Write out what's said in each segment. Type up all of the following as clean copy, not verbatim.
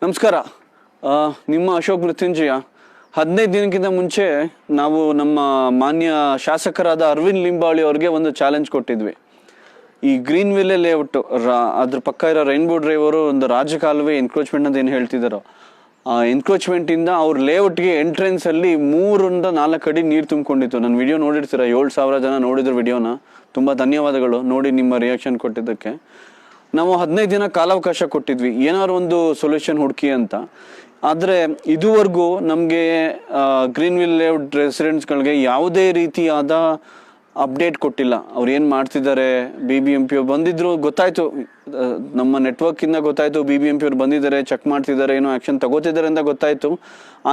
ನಮಸ್ಕಾರ. ನಿಮ್ಮ ಅಶೋಕ್ ಮೃತ್ಯುಂಜಯ. 15 ದಿನಕ್ಕಿಂತ ಮುಂಚೆ ನಾವು ನಮ್ಮ ಮಾನ್ಯ ಶಾಸಕರಾದ ಅರವಿಂದ್ ಲಿಂಬಾವಳಿ ಅವರಿಗೆ ಒಂದು ಚಾಲೆಂಜ್ ಕೊಟ್ಟಿದ್ವಿ. ಈ ಗ್ರೀನ್ ವಿಲೆ ಲೇಔಟ್ ಅದ್ರ ಪಕ್ಕ ಇರೋ ರೈನ್ಬೋ ಡ್ರೈವ್ ಅವರು ಒಂದು ರಾಜಕಾಲುವೆ ಎನ್ಕ್ರೋಚ್ಮೆಂಟ್ ಅಂತ ಏನು ಹೇಳ್ತಿದ್ದಾರೋ, ಆ ಎನ್ಕ್ರೋಚ್ಮೆಂಟ್ ಇಂದ ಅವ್ರ ಲೇಔಟ್ಗೆ ಎಂಟ್ರೆನ್ಸ್ ಅಲ್ಲಿ 3-4 ಅಡಿ ನೀರು ತುಂಬಿಕೊಂಡಿತ್ತು. ನನ್ನ ವಿಡಿಯೋ ನೋಡಿರ್ತೀರ, 7,000 ಜನ ನೋಡಿದ್ರು ವಿಡಿಯೋನ. ತುಂಬಾ ಧನ್ಯವಾದಗಳು ನೋಡಿ ನಿಮ್ಮ ರಿಯಾಕ್ಷನ್ ಕೊಟ್ಟಿದ್ದಕ್ಕೆ. ನಾವು 15 ದಿನ ಕಾಲಾವಕಾಶ ಕೊಟ್ಟಿದ್ವಿ ಏನಾದ್ರು ಒಂದು ಸೊಲ್ಯೂಷನ್ ಹುಡುಕಿ ಅಂತ. ಆದರೆ ಇದುವರೆಗೂ ನಮಗೆ ಗ್ರೀನ್ ವಿಲ್ ಲೇಔಟ್ ರೆಸಿಡೆಂಟ್ಸ್ಗಳಿಗೆ ಯಾವುದೇ ರೀತಿಯಾದ ಅಪ್ಡೇಟ್ ಕೊಟ್ಟಿಲ್ಲ. ಅವ್ರು ಏನು ಮಾಡ್ತಿದ್ದಾರೆ, BBMP ಅವ್ರು ಬಂದಿದ್ರು, ಗೊತ್ತಾಯ್ತು, ನಮ್ಮ ನೆಟ್ವರ್ಕಿಂದ ಗೊತ್ತಾಯ್ತು BBMP ಅವ್ರು ಬಂದಿದ್ದಾರೆ, ಚೆಕ್ ಮಾಡ್ತಿದ್ದಾರೆ, ಏನೋ ಆ್ಯಕ್ಷನ್ ತಗೋತಿದ್ದಾರೆ ಅಂತ ಗೊತ್ತಾಯ್ತು.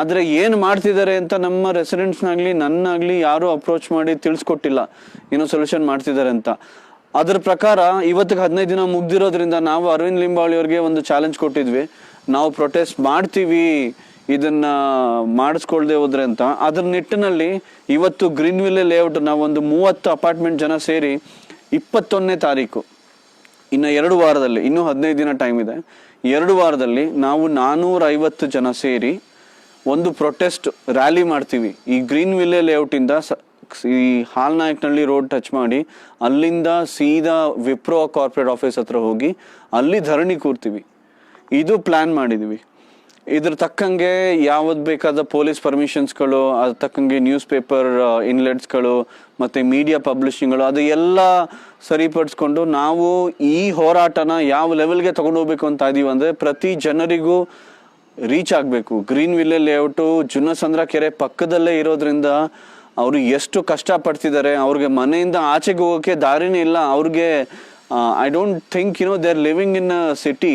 ಆದರೆ ಏನು ಮಾಡ್ತಿದ್ದಾರೆ ಅಂತ ನಮ್ಮ ರೆಸಿಡೆಂಟ್ಸ್ನಾಗಲಿ ನನ್ನಾಗಲಿ ಯಾರೂ ಅಪ್ರೋಚ್ ಮಾಡಿ ತಿಳಿಸ್ಕೊಟ್ಟಿಲ್ಲ ಏನೋ ಸೊಲ್ಯೂಷನ್ ಮಾಡ್ತಿದ್ದಾರೆ ಅಂತ. ಅದ್ರ ಪ್ರಕಾರ ಇವತ್ತಿಗೆ 15 ದಿನ ಮುಗ್ದಿರೋದ್ರಿಂದ ನಾವು ಅರವಿಂದ್ ಲಿಂಬಾವಳಿ ಅವ್ರಿಗೆ ಒಂದು ಚಾಲೆಂಜ್ ಕೊಟ್ಟಿದ್ವಿ. ನಾವು ಪ್ರೊಟೆಸ್ಟ್ ಮಾಡ್ತೀವಿ ಇದನ್ನ ಮಾಡಿಸ್ಕೊಳ್ದೆ ಹೋದ್ರೆ ಅಂತ. ಅದ್ರ ನಿಟ್ಟಿನಲ್ಲಿ ಇವತ್ತು ಗ್ರೀನ್ ವಿಲೆ ಲೇಔಟ್ ನಾವೊಂದು 30 ಅಪಾರ್ಟ್ಮೆಂಟ್ ಜನ ಸೇರಿ 21ನೇ ತಾರೀಕು, ಇನ್ನು 2 ವಾರದಲ್ಲಿ, ಇನ್ನೂ 15 ದಿನ ಟೈಮ್ ಇದೆ, 2 ವಾರದಲ್ಲಿ ನಾವು 450 ಜನ ಸೇರಿ ಒಂದು ಪ್ರೊಟೆಸ್ಟ್ ರ್ಯಾಲಿ ಮಾಡ್ತೀವಿ. ಈ ಗ್ರೀನ್ ವಿಲೆ ಲೇಔಟ್ ಇಂದ ಈ ಹಾಲ್ನಾಯಕ್ನಹಳ್ಳಿ ರೋಡ್ ಟಚ್ ಮಾಡಿ ಅಲ್ಲಿಂದ ಸೀದಾ ವಿಪ್ರೋ ಕಾರ್ಪೊರೇಟ್ ಆಫೀಸ್ ಹತ್ರ ಹೋಗಿ ಅಲ್ಲಿ ಧರಣಿ ಕೂರ್ತೀವಿ. ಇದು ಪ್ಲಾನ್ ಮಾಡಿದ್ವಿ. ಇದ್ರ ತಕ್ಕಂಗೆ ಯಾವ್ದು ಬೇಕಾದ ಪೊಲೀಸ್ ಪರ್ಮಿಷನ್ಸ್ಗಳು, ಅದ್ರ ತಕ್ಕಂಗೆ ನ್ಯೂಸ್ ಪೇಪರ್ ಇನ್ಲೆಟ್ಸ್ಗಳು ಮತ್ತು ಮೀಡಿಯಾ ಪಬ್ಲಿಷಿಂಗ್ಗಳು ಅದು ಎಲ್ಲ ಸರಿಪಡಿಸ್ಕೊಂಡು ನಾವು ಈ ಹೋರಾಟನ ಯಾವ ಲೆವೆಲ್ಗೆ ತಗೊಂಡೋಗ್ಬೇಕು ಅಂತ ಇದೀವಿ ಅಂದರೆ, ಪ್ರತಿ ಜನರಿಗೂ ರೀಚ್ ಆಗಬೇಕು. ಗ್ರೀನ್ ವಿಲೆ ಲೇಔಟು ಜುನ್ನಸಂದ್ರ ಕೆರೆ ಪಕ್ಕದಲ್ಲೇ ಇರೋದ್ರಿಂದ ಅವರು ಎಷ್ಟು ಕಷ್ಟಪಡ್ತಿದ್ದಾರೆ. ಅವ್ರಿಗೆ ಮನೆಯಿಂದ ಆಚೆಗೆ ಹೋಗೋಕ್ಕೆ ದಾರಿನೇ ಇಲ್ಲ. ಅವ್ರಿಗೆ I don't think they are living in a city.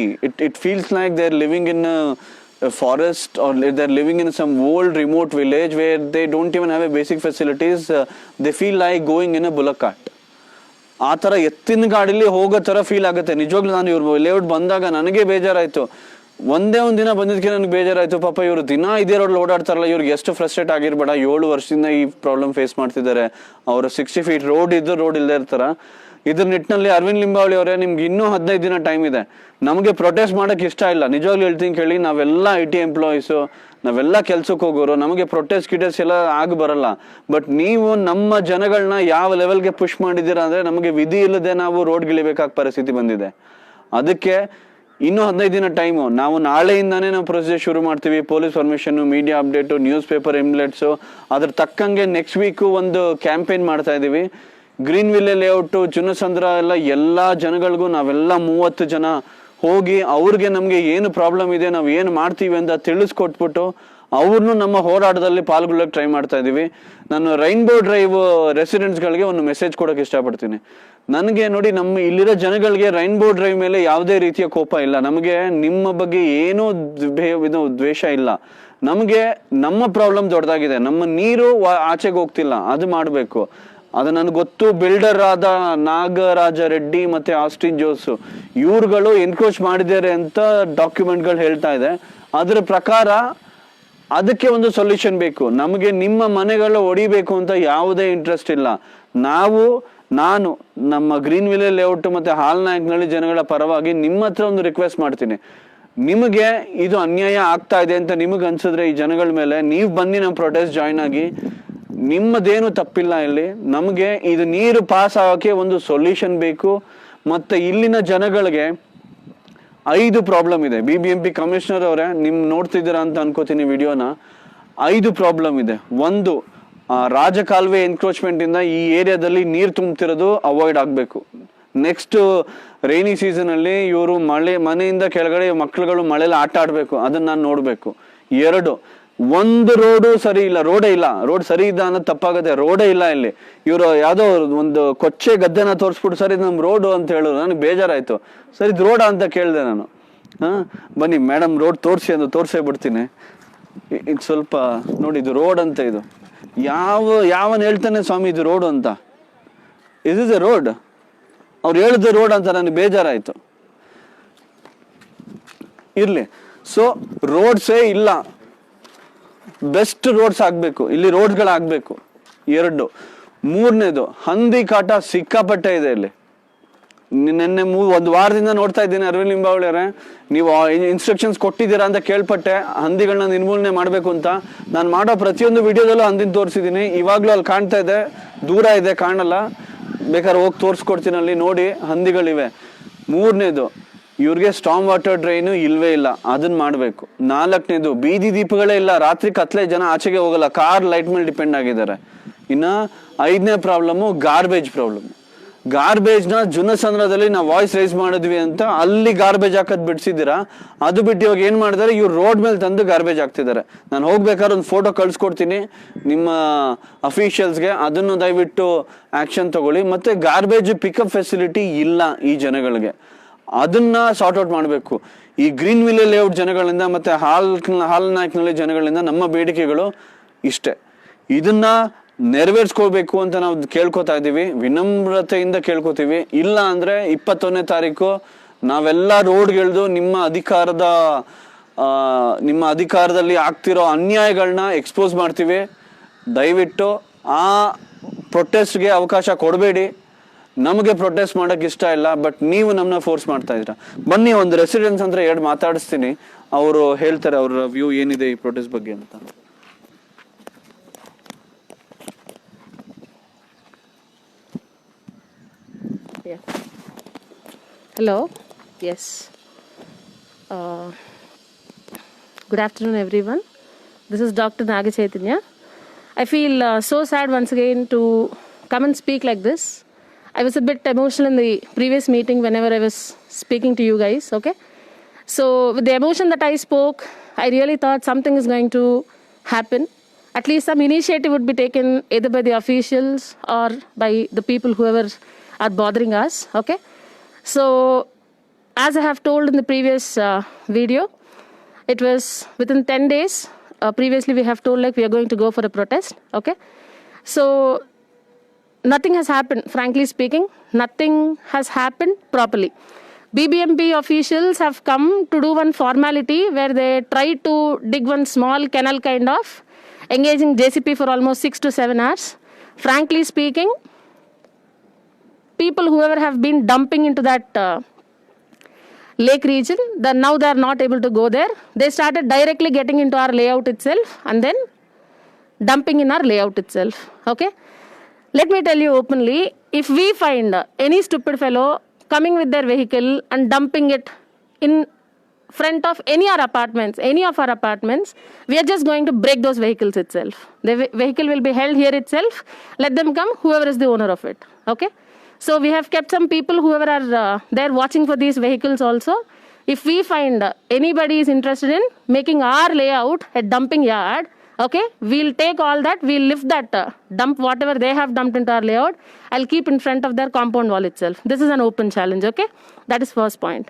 It feels like they are living in a forest or they're living in some old remote village where they don't even have a basic facilities. They feel like going in a bullock cart. ಆ ಥರ ಎತ್ತಿನ ಗಾಡಿಲಿ ಹೋಗೋ ಥರ feel ಆಗುತ್ತೆ. ನಿಜವಾಗ್ಲೂ ನಾನು ಇವ್ರು layout ಬಂದಾಗ ನನಗೆ ಬೇಜಾರಾಯಿತು. ಒಂದೇ ಒಂದು ದಿನ ಬಂದಿದ್ದಕ್ಕೆ ನನಗೆ ಬೇಜಾರಾಯಿತು. ಪಾಪ ಇವರು ದಿನ ಇದೇ ರೋಡ್ ಓಡಾಡ್ತಾರಲ್ಲ, ಇವ್ರಿಗೆ ಎಷ್ಟು ಫ್ರಸ್ಟ್ರೇಟ್ ಆಗಿರ್ಬೇಡ. 7 ವರ್ಷದಿಂದ ಈ ಪ್ರಾಬ್ಲಮ್ ಫೇಸ್ ಮಾಡ್ತಿದ್ದಾರೆ. ಅವರ 60 ಫೀಟ್ ರೋಡ್ ಇದ್ದು ರೋಡ್ ಇಲ್ಲದೆ ಇರ್ತಾರ. ಇದ್ರ ನಿಟ್ಟಿನಲ್ಲಿ ಅರವಿಂದ್ ಲಿಂಬಾವಳಿ ಅವರೇ, ನಿಮ್ಗೆ ಇನ್ನೂ 15 ದಿನ ಟೈಮ್ ಇದೆ. ನಮಗೆ ಪ್ರೊಟೆಸ್ಟ್ ಮಾಡೋಕ್ಕೆ ಇಷ್ಟ ಇಲ್ಲ, ನಿಜವಾಗ್ಲೂ ಹೇಳ್ತೀನಿ ಕೇಳಿ. ನಾವೆಲ್ಲ IT ಎಂಪ್ಲಾಯೀಸು, ನಾವೆಲ್ಲ ಕೆಲ್ಸಕ್ಕೆ ಹೋಗೋರು, ನಮಗೆ ಪ್ರೊಟೆಸ್ಟ್ ಗಿಟೆಸ್ಟ್ ಎಲ್ಲ ಆಗಿ ಬರಲ್ಲ. ಬಟ್ ನೀವು ನಮ್ಮ ಜನಗಳನ್ನ ಯಾವ ಲೆವೆಲ್ಗೆ ಪುಷ್ ಮಾಡಿದ್ದೀರಾ ಅಂದರೆ, ನಮಗೆ ವಿಧಿ ಇಲ್ಲದೆ ನಾವು ರೋಡ್ಗಿಳಿಬೇಕಾದ ಪರಿಸ್ಥಿತಿ ಬಂದಿದೆ. ಅದಕ್ಕೆ ಇನ್ನೂ 15 ದಿನ ಟೈಮು. ನಾವು ನಾಳೆಯಿಂದಾನೇ ನಾವು ಪ್ರೊಸೀಜರ್ ಶುರು ಮಾಡ್ತೀವಿ. Police permission, media update, news paper ಇನ್ಲೆಟ್ಸು, ಅದ್ರ ತಕ್ಕಂಗೆ ನೆಕ್ಸ್ಟ್ ವೀಕು ಒಂದು ಕ್ಯಾಂಪೇನ್ ಮಾಡ್ತಾ ಇದ್ದೀವಿ. ಗ್ರೀನ್ ವಿಲೆ ಲೇಔಟು, ಜುನ್ನಸಂದ್ರ ಎಲ್ಲ ಜನಗಳಿಗೂ ನಾವೆಲ್ಲ 30 ಜನ ಹೋಗಿ ಅವ್ರಿಗೆ ನಮಗೆ ಏನು ಪ್ರಾಬ್ಲಮ್ ಇದೆ, ನಾವು ಏನು ಮಾಡ್ತೀವಿ ಅಂತ ತಿಳಿಸ್ಕೊಟ್ಬಿಟ್ಟು ಅವ್ರನ್ನೂ ನಮ್ಮ ಹೋರಾಟದಲ್ಲಿ ಪಾಲ್ಗೊಳ್ಳೋಕೆ ಟ್ರೈ ಮಾಡ್ತಾ ಇದ್ದೀವಿ. ನಾನು ರೈನ್ಬೋ ಡ್ರೈವ್ ರೆಸಿಡೆಂಟ್ಸ್ಗಳಿಗೆ ಒಂದು ಮೆಸೇಜ್ ಕೊಡೋಕೆ ಇಷ್ಟಪಡ್ತೀನಿ. ನನಗೆ ನೋಡಿ, ನಮ್ಮ ಇಲ್ಲಿರೋ ಜನಗಳಿಗೆ ರೈನ್ಬೋ ಡ್ರೈವ್ ಮೇಲೆ ಯಾವುದೇ ರೀತಿಯ ಕೋಪ ಇಲ್ಲ. ನಮಗೆ ನಿಮ್ಮ ಬಗ್ಗೆ ಏನೂ ದ್ವೇಷ ಇಲ್ಲ. ನಮಗೆ ನಮ್ಮ ಪ್ರಾಬ್ಲಮ್ ದೊಡ್ಡದಾಗಿದೆ. ನಮ್ಮ ನೀರು ಆಚೆಗೆ ಹೋಗ್ತಿಲ್ಲ, ಅದು ಮಾಡಬೇಕು. ಅದು ನನಗೆ ಗೊತ್ತು. ಬಿಲ್ಡರ್ ಆದ ನಾಗರಾಜ ರೆಡ್ಡಿ ಮತ್ತು ಆಸ್ಟಿನ್ ಜೋಸು ಇವ್ರುಗಳು ಎನ್ಕ್ರೋಚ್ ಮಾಡಿದ್ದಾರೆ ಅಂತ ಡಾಕ್ಯುಮೆಂಟ್ಗಳು ಹೇಳ್ತಾ ಇದೆ. ಅದ್ರ ಪ್ರಕಾರ ಅದಕ್ಕೆ ಒಂದು ಸೊಲ್ಯೂಷನ್ ಬೇಕು. ನಮಗೆ ನಿಮ್ಮ ಮನೆಗಳು ಹೊಡಿಬೇಕು ಅಂತ ಯಾವುದೇ ಇಂಟ್ರೆಸ್ಟ್ ಇಲ್ಲ. ನಾನು ನಮ್ಮ ಗ್ರೀನ್ ವಿಲೆ ಲೇಔಟ್ ಮತ್ತು ಹಾಲ್ನಾಯಕ್ನಹಳ್ಳಿ ಜನಗಳ ಪರವಾಗಿ ನಿಮ್ಮ ಹತ್ರ ಒಂದು ರಿಕ್ವೆಸ್ಟ್ ಮಾಡ್ತೀನಿ. ನಿಮಗೆ ಇದು ಅನ್ಯಾಯ ಆಗ್ತಾ ಇದೆ ಅಂತ ನಿಮಗೆ ಅನ್ಸಿದ್ರೆ ಈ ಜನಗಳ ಮೇಲೆ, ನೀವು ಬನ್ನಿ ನಮ್ಮ ಪ್ರೊಟೆಸ್ಟ್ ಜಾಯ್ನ್ ಆಗಿ. ನಿಮ್ಮದೇನು ತಪ್ಪಿಲ್ಲ ಇಲ್ಲಿ. ನಮಗೆ ಇದು ನೀರು ಪಾಸ್ ಆಗೋಕ್ಕೆ ಒಂದು ಸೊಲ್ಯೂಷನ್ ಬೇಕು. ಮತ್ತು ಇಲ್ಲಿನ ಜನಗಳಿಗೆ 5 ಪ್ರಾಬ್ಲಮ್ ಇದೆ. BBMP ಕಮಿಷನರ್ ಅವರೇ, ನೋಡ್ತಿದ್ದೀರಾ ಅಂತ ಅನ್ಕೋತೀನಿ ವಿಡಿಯೋನ. 5 ಪ್ರಾಬ್ಲಮ್ ಇದೆ. ಒಂದು, ರಾಜಕಾಲುವೆ ಎನ್ಕ್ರೋಚ್ಮೆಂಟ್ ಇಂದ ಈ ಏರಿಯಾದಲ್ಲಿ ನೀರು ತುಂಬ್ತಿರೋದು ಅವಾಯ್ಡ್ ಆಗಬೇಕು. ನೆಕ್ಸ್ಟ್, ರೈನಿ ಸೀಸನ್ ಅಲ್ಲಿ ಇವರು ಮನೆಯಿಂದ ಕೆಳಗಡೆ ಮಕ್ಕಳುಗಳು ಮಳೆಯಲ್ಲಿ ಆಟ ಆಡಬೇಕು, ಅದನ್ನ ನಾನು ನೋಡಬೇಕು. 2, ಒಂದು ರೋಡು ಸರಿ ಇಲ್ಲ, ರೋಡೇ ಇಲ್ಲ. ರೋಡ್ ಸರಿ ಇಲ್ಲ ಅನ್ನೋದು ತಪ್ಪಾಗುತ್ತೆ, ರೋಡೇ ಇಲ್ಲ ಇಲ್ಲಿ. ಇವರು ಯಾವುದೋ ಒಂದು ಕೊಚ್ಚೆ ಗದ್ದೆನ ತೋರಿಸ್ಬಿಟ್ಟು ಸರಿ ನಮ್ಮ ರೋಡು ಅಂತ ಹೇಳಿದ್ರು. ನನಗೆ ಬೇಜಾರಾಯ್ತು. ಸರಿ ಇದು ರೋಡ ಅಂತ ಕೇಳಿದೆ ನಾನು. ಬನ್ನಿ ಮೇಡಮ್ ರೋಡ್ ತೋರಿಸಿ ಅಂತ ತೋರಿಸೇ ಬಿಡ್ತೀನಿ. ಇದು ಸ್ವಲ್ಪ ನೋಡಿ, ಇದು ರೋಡ್ ಅಂತ. ಇದು ಯಾವನ್ ಹೇಳ್ತಾನೆ ಸ್ವಾಮಿ ಇದು ರೋಡು ಅಂತ? Is A road? ಅವ್ರು ಹೇಳಿದ ರೋಡ್ ಅಂತ ನನಗೆ ಬೇಜಾರಾಯ್ತು. ಇರ್ಲಿ. ಸೊ ರೋಡ್ಸೇ ಇಲ್ಲ, ಬೆಸ್ಟ್ ರೋಡ್ಸ್ ಆಗ್ಬೇಕು, ಇಲ್ಲಿ ರೋಡ್ಗಳಾಗಬೇಕು. 2, 3ನೇದು, ಹಂದಿ ಕಾಟ ಸಿಕ್ಕಾಪಟ್ಟೆ ಇದೆ ಇಲ್ಲಿ. ನಿನ್ನೆ ಒಂದು ವಾರದಿಂದ ನೋಡ್ತಾ ಇದ್ದೀನಿ ಅರವಿಂದ್ ಲಿಂಬಾವಳಿ ಅವರೇ, ನೀವು ಇನ್ಸ್ಟ್ರಕ್ಷನ್ಸ್ ಕೊಟ್ಟಿದ್ದೀರಾ ಅಂತ ಕೇಳ್ಪಟ್ಟೆ, ಹಂದಿಗಳನ್ನ ನಿರ್ಮೂಲನೆ ಮಾಡಬೇಕು ಅಂತ. ನಾನು ಮಾಡೋ ಪ್ರತಿಯೊಂದು ವಿಡಿಯೋದಲ್ಲೂ ಹಂದಿನ ತೋರಿಸಿದ್ದೀನಿ. ಇವಾಗಲೂ ಅಲ್ಲಿ ಕಾಣ್ತಾ ಇದೆ, ದೂರ ಇದೆ ಕಾಣಲ್ಲ, ಬೇಕಾದ್ರೆ ಹೋಗಿ ತೋರಿಸ್ಕೊಡ್ತೀನಿ, ಅಲ್ಲಿ ನೋಡಿ ಹಂದಿಗಳಿವೆ. ಮೂರನೇದು, ಇವ್ರಿಗೆ ಸ್ಟಾಮ್ ವಾಟರ್ ಡ್ರೈನು ಇಲ್ವೇ ಇಲ್ಲ, ಅದನ್ನ ಮಾಡಬೇಕು. ನಾಲ್ಕನೇದು, ಬೀದಿ ದೀಪಗಳೇ ಇಲ್ಲ, ರಾತ್ರಿ ಕತ್ಲೆ, ಜನ ಆಚೆಗೆ ಹೋಗಲ್ಲ, ಕಾರ್ ಲೈಟ್ ಮೇಲೆ ಡಿಪೆಂಡ್ ಆಗಿದ್ದಾರೆ. ಇನ್ನು 5ನೇ ಪ್ರಾಬ್ಲಮ್ಮು ಗಾರ್ಬೇಜ್ ಪ್ರಾಬ್ಲಮ್. ಗಾರ್ಬೇಜ್ನ ಜುನಸಂದ್ರದಲ್ಲಿ ನಾವು ವಾಯ್ಸ್ ರೈಸ್ ಮಾಡಿದ್ವಿ ಅಂತ ಅಲ್ಲಿ ಗಾರ್ಬೇಜ್ ಹಾಕೋದು ಬಿಡಿಸಿದ್ದೀರಾ. ಅದು ಬಿಟ್ಟು ಇವಾಗ ಏನು ಮಾಡಿದಾರೆ, ಇವ್ರು ರೋಡ್ ಮೇಲೆ ತಂದು ಗಾರ್ಬೇಜ್ ಹಾಕ್ತಿದ್ದಾರೆ. ನಾನು ಹೋಗ್ಬೇಕಾದ್ರೆ ಒಂದು ಫೋಟೋ ಕಳಿಸ್ಕೊಡ್ತೀನಿ ನಿಮ್ಮ ಅಫಿಷಿಯಲ್ಸ್ಗೆ, ಅದನ್ನು ದಯವಿಟ್ಟು ಆ್ಯಕ್ಷನ್ ತಗೊಳ್ಳಿ. ಮತ್ತು ಗಾರ್ಬೇಜ್ ಪಿಕಪ್ ಫೆಸಿಲಿಟಿ ಇಲ್ಲ ಈ ಜನಗಳಿಗೆ, ಅದನ್ನ ಸಾರ್ಟ್ ಔಟ್ ಮಾಡಬೇಕು. ಈ ಗ್ರೀನ್ ವಿಲೆ ಲೇಔಟ್ ಜನಗಳಿಂದ ಮತ್ತು ಹಾಲ್ನಾಯ್ಕ್ನಲ್ಲಿ ಜನಗಳಿಂದ ನಮ್ಮ ಬೇಡಿಕೆಗಳು ಇಷ್ಟೇ. ಇದನ್ನ ನೆರವೇರಿಸ್ಕೋಬೇಕು ಅಂತ ನಾವು ಕೇಳ್ಕೊತಾ ಇದ್ದೀವಿ, ವಿನಮ್ರತೆಯಿಂದ ಕೇಳ್ಕೊತೀವಿ. ಇಲ್ಲ ಅಂದರೆ 21ನೇ ತಾರೀಕು ನಾವೆಲ್ಲ ರೋಡ್ಗಿಳಿದು ನಿಮ್ಮ ಅಧಿಕಾರದಲ್ಲಿ ಆಗ್ತಿರೋ ಅನ್ಯಾಯಗಳನ್ನ ಎಕ್ಸ್ಪೋಸ್ ಮಾಡ್ತೀವಿ. ದಯವಿಟ್ಟು ಆ ಪ್ರೊಟೆಸ್ಟ್ಗೆ ಅವಕಾಶ ಕೊಡಬೇಡಿ. ನಮಗೆ ಪ್ರೊಟೆಸ್ಟ್ ಮಾಡೋಕ್ಕೆ ಇಷ್ಟ ಇಲ್ಲ, ಬಟ್ ನೀವು ನಮ್ಮನ್ನ ಫೋರ್ಸ್ ಮಾಡ್ತಾ ಇದ್ದೀರಾ. ಬನ್ನಿ, ಒಂದು ರೆಸಿಡೆನ್ಸ್ ಅಂದರೆ 2 ಮಾತಾಡಿಸ್ತೀನಿ, ಅವರು ಹೇಳ್ತಾರೆ ಅವ್ರ ವ್ಯೂ ಏನಿದೆ ಈ ಪ್ರೊಟೆಸ್ಟ್ ಬಗ್ಗೆ ಅಂತ. Hello. Yes. Good afternoon, everyone. This is Dr. Naga Chaitanya. I feel so sad once again to come and speak like this. I was a bit emotional in the previous meeting whenever I was speaking to you guys, okay? So with the emotion that I spoke, I really thought something is going to happen. At least some initiative would be taken either by the officials or by the people whoever are bothering us, okay? So as I have told in the previous video, it was within 10 days. Previously we have told like we are going to go for a protest, okay? So nothing has happened, frankly speaking. Nothing has happened properly. BBMP officials have come to do one formality where they try to dig one small canal kind of, engaging JCP for almost 6 to 7 hours. Frankly speaking, people whoever have been dumping into that lake region, now they are not able to go there. They started directly getting into our layout itself and then dumping in our layout itself, okay? Let me tell you openly, if we find any stupid fellow coming with their vehicle and dumping it in front of any of our apartments, we are just going to break those vehicles itself. The vehicle will be held here itself. Let them come, whoever is the owner of it, okay? So we have kept some people whoever are there watching for these vehicles also. If we find anybody is interested in making our layout a dumping yard, okay, we'll take all that, we'll lift that dump, whatever they have dumped into our layout, I'll keep in front of their compound wall itself. This is an open challenge, okay? That is first point.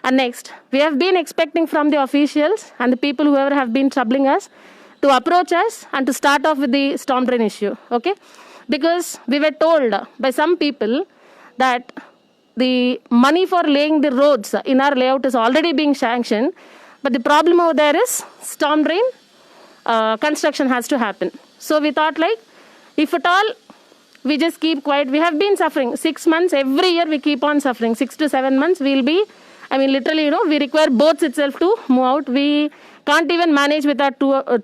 And next, we have been expecting from the officials and the people whoever have been troubling us to approach us and to start off with the storm drain issue, okay? Because we were told by some people that the money for laying the roads in our layout is already being sanctioned, but the problem over there is storm drain construction has to happen. So we thought like, if at all we just keep quiet, we have been suffering 6 months, every year we keep on suffering. 6 to 7 months we'll be, I mean literally, we require boats itself to move out. We can't even manage with our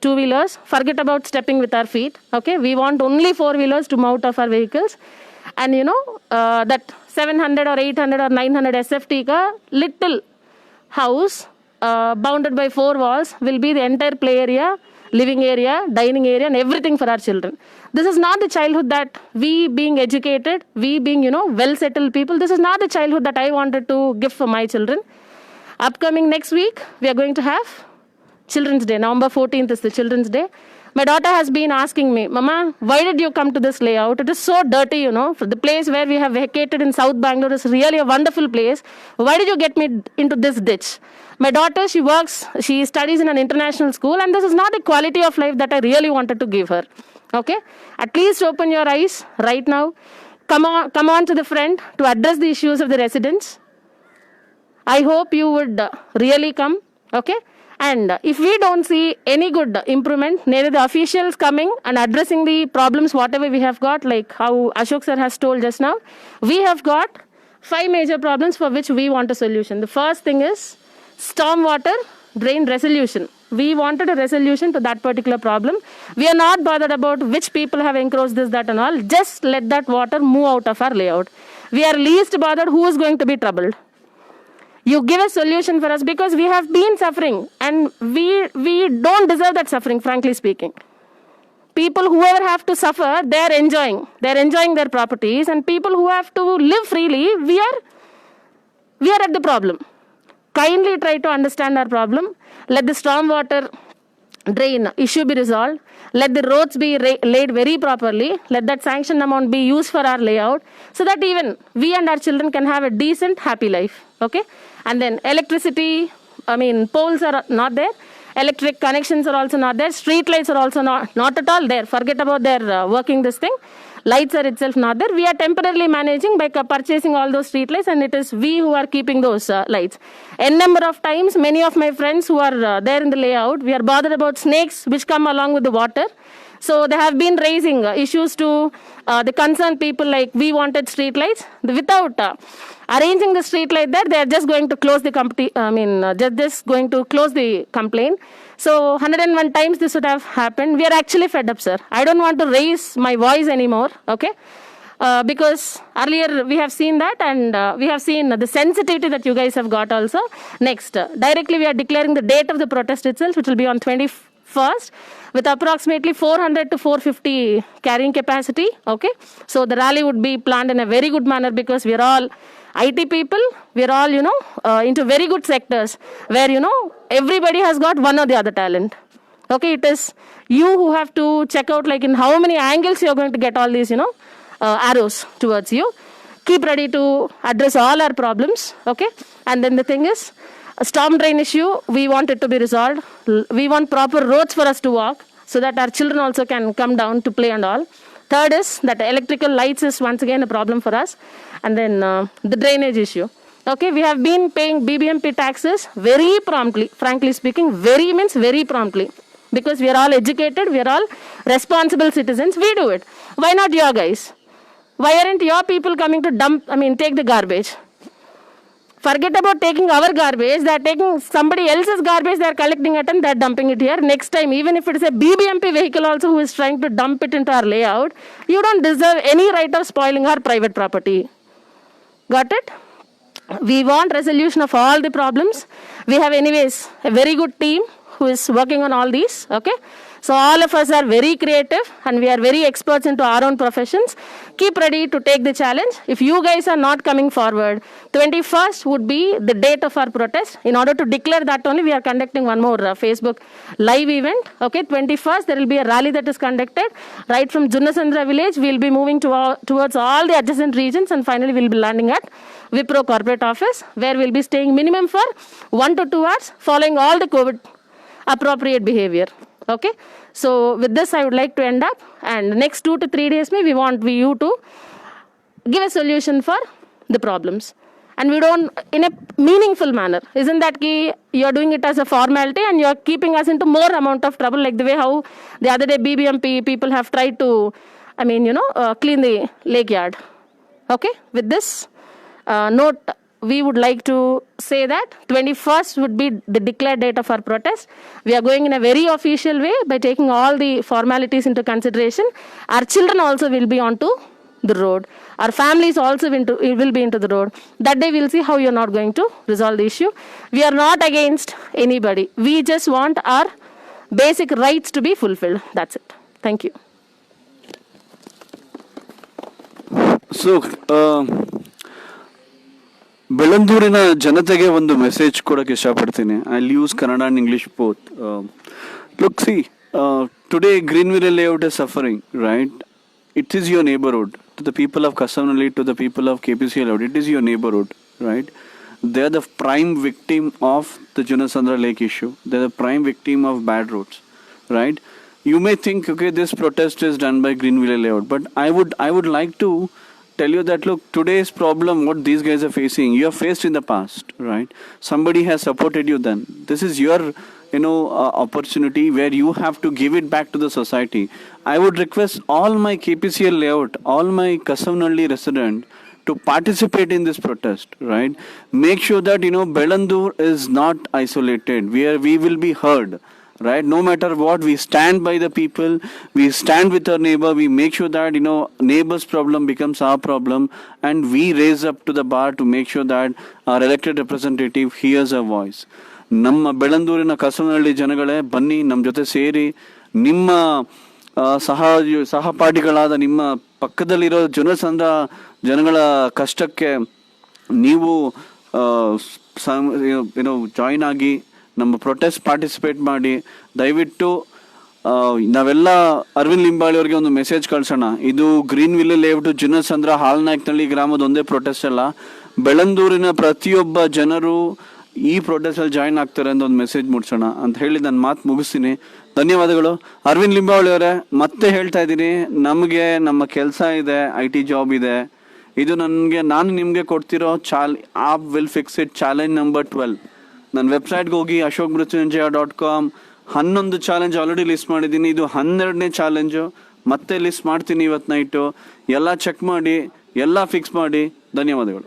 two-wheelers. Forget about stepping with our feet, okay? We want only 4-wheelers to mount off our vehicles. And that 700 or 800 or 900 SFT ka little house bounded by 4 walls will be the entire play area, living area, dining area and everything for our children. This is not the childhood that we being educated, we being, well-settled people, this is not the childhood that I wanted to give for my children. Upcoming next week, we are going to have Children's Day. November 14th is the Children's Day. My daughter has been asking me, Mama, why did you come to this layout? It is so dirty, The place where we have vacated in South Bangalore is really a wonderful place. Why did you get me into this ditch? My daughter, she studies in an international school, and this is not the quality of life that I really wanted to give her. Okay? At least open your eyes right now. Come on to the front to address the issues of the residents. I hope you would really come. Okay? And if we don't see any good improvement, neither the officials coming and addressing the problems, whatever we have got, like how Ashok sir has told just now, we have got 5 major problems for which we want a solution. The first thing is stormwater drain resolution. We wanted a resolution to that particular problem. We are not bothered about which people have encroached this, that and all. Just let that water move out of our layout. We are least bothered who is going to be troubled. You give a solution for us because we have been suffering and we don't deserve that suffering, frankly speaking. People, whoever have to suffer, they're enjoying their properties, and people who have to live freely, we are at the problem. Kindly try to understand our problem. Let the stormwater drain issue be resolved. Let the roads be laid very properly. Let that sanction amount be used for our layout so that even we and our children can have a decent, happy life. Okay? And then electricity, poles are not there. Electric connections are also not there. Street lights are also not at all there. Forget about their working this thing. Lights are itself not there. We are temporarily managing by purchasing all those street lights, and it is we who are keeping those lights. N number of times, many of my friends who are there in the layout, we are bothered about snakes which come along with the water. So they have been raising issues to the concerned people, like we wanted street lights. Without arranging the street light there, they are just going to close the just going to close the complaint. So 101 times this would have happened. We are actually fed up, sir. I don't want to raise my voice anymore, okay? Because earlier we have seen that, and we have seen the sensitivity that you guys have got also. Next, directly we are declaring the date of the protest itself, which will be on 21st, with approximately 400 to 450 carrying capacity, okay? So the rally would be planned in a very good manner because we are all IT people, we are all, into very good sectors where, everybody has got one or the other talent. Okay, it is you who have to check out like in how many angles you are going to get all these, arrows towards you. Keep ready to address all our problems, okay? And then the thing is, a storm drain issue, we want it to be resolved. We want proper roads for us to walk so that our children also can come down to play and all. Third is that electrical lights is once again a problem for us. And then the drainage issue. Okay, we have been paying BBMP taxes very promptly, frankly speaking, very means very promptly. Because we are all educated, we are all responsible citizens, we do it. Why not your guys? Why aren't your people coming to take the garbage? Forget about taking our garbage, they are taking somebody else's garbage, they are collecting it and they are dumping it here. Next time, even if it is a BBMP vehicle also who is trying to dump it into our layout, you don't deserve any right of spoiling our private property. Got it? We want resolution of all the problems. We have anyways a very good team who is working on all these, okay? So all of us are very creative and we are very experts into our own professions. Keep ready to take the challenge. If you guys are not coming forward, 21st would be the date of our protest. In order to declare that only, we are conducting one more Facebook live event. Okay, 21st, there will be a rally that is conducted. Right from Junnasandra village, we will be moving towards all the adjacent regions, and finally we will be landing at Wipro corporate office, where we will be staying minimum for 1 to 2 hours, following all the COVID appropriate behavior. Okay, so with this I would like to end up, and next 2 to 3 days we want you to give a solution for the problems, and we don't in a meaningful manner. Isn't that key? You are doing it as a formality and you are keeping us into more amount of trouble, like the way how the other day BBMP people have tried to clean the lake yard. Okay, with this note, we would like to say that 21st would be the declared date of our protest. We are going in a very official way by taking all the formalities into consideration. Our children also will be onto the road. Our families also will be into the road. That day we'll see how you're not going to resolve the issue. We are not against anybody. We just want our basic rights to be fulfilled. That's it. Thank you. So, ಬೆಳಂದೂರಿನ ಜನತೆಗೆ ಒಂದು message ಕೊಡೋಕ್ಕೆ ಇಷ್ಟಪಡ್ತೀನಿ. I use Kannada and English both. Look, see, today Greenville layout is suffering, right? It is your neighborhood. To the people of Kasamnalli, to the people of KPC layout, it is your neighborhood, right? They are the prime victim of the Junnasandra Lake issue. They are the prime victim of bad roads, right? You may think, okay, this protest is done by Greenville layout, but I would like to tell you that, look, today's problem, what these guys are facing, you have faced in the past, right? Somebody has supported you then. This is your, opportunity where you have to give it back to the society. I would request all my KPCL layout, all my Kasamnalli resident to participate in this protest, right? Make sure that, Belandur is not isolated. We will be heard, right? No matter what, we stand by the people, we stand with our neighbor, we make sure that, neighbor's problem becomes our problem, and we raise up to the bar to make sure that our elected representative hears our voice. ನಮ್ಮ ಬೆಳಂದೂರಿನ ಕಸವನಹಳ್ಳಿ ಜನಗಳೇ, ಬನ್ನಿ ನಮ್ಮ ಜೊತೆ ಸೇರಿ ನಿಮ್ಮ ಸಹಪಾಠಿಗಳಾದ ನಿಮ್ಮ ಪಕ್ಕದಲ್ಲಿರೋ ಜನಗಳ ಕಷ್ಟಕ್ಕೆ ನೀವು ಜಾಯಿನ್ ಆಗಿ ನಮ್ಮ ಪ್ರೊಟೆಸ್ಟ್ ಪಾರ್ಟಿಸಿಪೇಟ್ ಮಾಡಿ. ದಯವಿಟ್ಟು ನಾವೆಲ್ಲ ಅರವಿಂದ್ ಲಿಂಬಾವಳಿ ಅವರಿಗೆ ಒಂದು ಮೆಸೇಜ್ ಕಳ್ಸೋಣ. ಇದು ಗ್ರೀನ್ ವಿಲ್ ಲೇಔಟ್ ಜಿನಸಂದ್ರ ಹಾಲ್ನಾಯ್ಕನಹಳ್ಳಿ ಗ್ರಾಮದ ಒಂದೇ ಪ್ರೊಟೆಸ್ಟ್ ಅಲ್ಲ, ಬೆಳಂದೂರಿನ ಪ್ರತಿಯೊಬ್ಬ ಜನರು ಈ ಪ್ರೊಟೆಸ್ಟ್ ಅಲ್ಲಿ ಜಾಯಿನ್ ಆಗ್ತಾರೆ ಅಂತ ಒಂದು ಮೆಸೇಜ್ ಮುಟ್ಸೋಣ ಅಂತ ಹೇಳಿ ನಾನು ಮಾತು ಮುಗಿಸ್ತೀನಿ. ಧನ್ಯವಾದಗಳು. ಅರವಿಂದ್ ಲಿಂಬಾವಳಿ ಅವರೇ, ಮತ್ತೆ ಹೇಳ್ತಾ ಇದ್ದೀನಿ, ನಮಗೆ ನಮ್ಮ ಕೆಲಸ ಇದೆ, IT ಜಾಬ್ ಇದೆ. ಇದು ನಾನು ನಿಮಗೆ ಕೊಡ್ತಿರೋ app will fix it challenge number 12. ನನ್ನ ವೆಬ್ಸೈಟ್ಗೆ ಹೋಗಿ ashokmrutyunjaya.com 11 ಚಾಲೆಂಜ್ ಆಲ್ರೆಡಿ ಲಿಸ್ಟ್ ಮಾಡಿದ್ದೀನಿ. ಇದು 12ನೇ ಚಾಲೆಂಜು. ಮತ್ತೆ ಲಿಸ್ಟ್ ಮಾಡ್ತೀನಿ ಇವತ್ತು ನೈಟು. ಎಲ್ಲ ಚೆಕ್ ಮಾಡಿ, ಎಲ್ಲ ಫಿಕ್ಸ್ ಮಾಡಿ. ಧನ್ಯವಾದಗಳು.